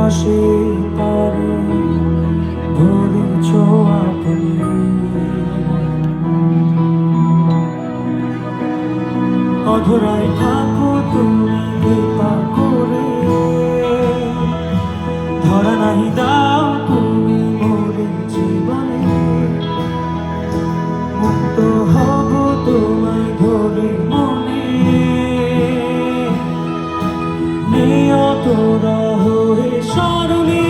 আকাশে তারে ধরেছ আপনি, অধরায় থাকো তুমি কৃপা করে, ধরা নাহি দাও তুমি মোরে জীবনে, মুক্ত হব তোমায় ধরে মনে, নিয়ত রহো হে স্মরণে।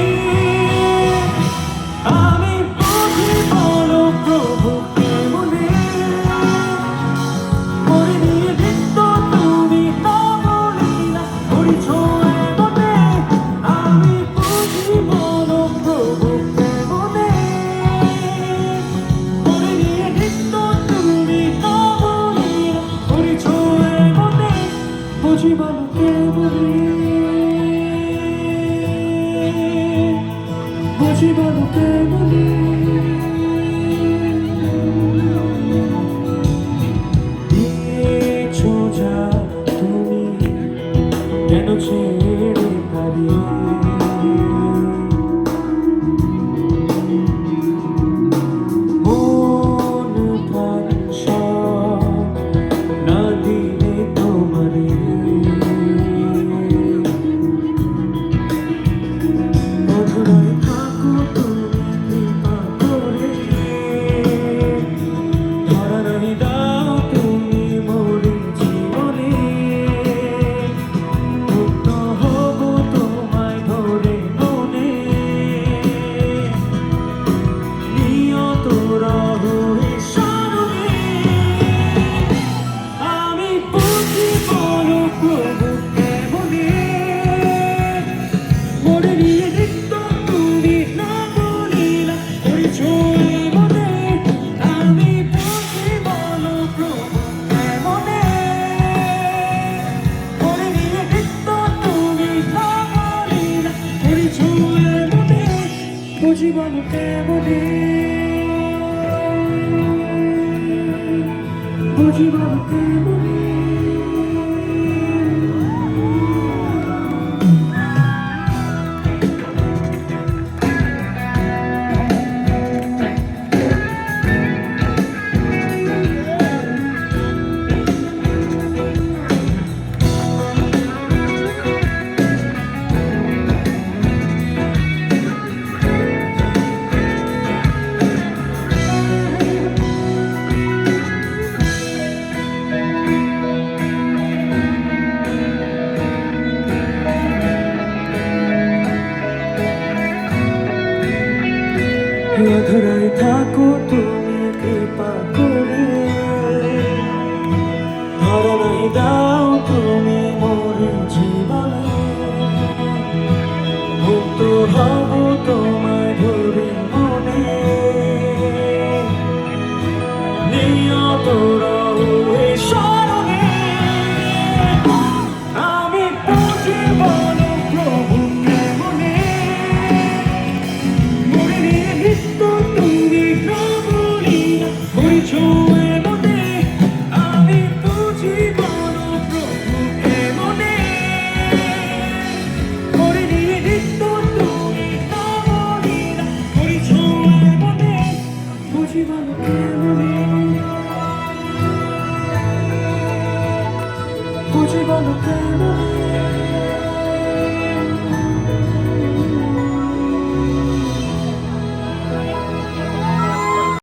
আমি বুঝি বলো প্রভু কেমনে, করে নিয়ে বৃত্ত তুমি তবলীলা করিছ এমনে। আমি বুঝি বলো প্রভু কেমনে, করে নিয়ে বৃত্ত তুমি তবলীলা করিছ এমনে। বুঝি বলো কেমনে, বুঝি বলো কেমনে। দিয়েছো যা তুমি কেন ছেড়ে পালিয়ে, মন প্রাণ সব না দিলে তোমারে, অধরায় থাকো তুমি কৃপা করে, ধরা নাহি দাও তুমি মোরে জীবনে, মুক্ত হব তোমায় ধরে মনে, নিয়ত রহো হে স্মরণে। আমি বুঝি বলো প্রভু কেমনে, মোরে নিয়ে নৃত্য তুমি নবলীলা করিছ এমনে। আমি বুঝি বলো প্রভু কেমনে, মোরে নিয়ে নৃত্য তুমি নবলীলা করিছ এমনে। বুঝি বলো কেমনে, বুঝি বলো কেমনে। অধরায় থাকো তুমি কৃপা করে, ধরা নাহি দাও তুমি মোরে জীবনে, মুক্ত হব তোমায় ধরে মনে, নিয়ত রহো হে স্মরণে। আমি বুঝি বলো প্রভু কেমনে, মোরে নিয়ে নৃত্য তুমি নবলীলা করিছ এমনে। আমি বুঝি বলো প্রভু কেমনে, মোরে নিয়ে নৃত্য তুমি নবলীলা করিছ এমনে। বুঝি বলো কেমনে, বুঝি বলো কেমনে।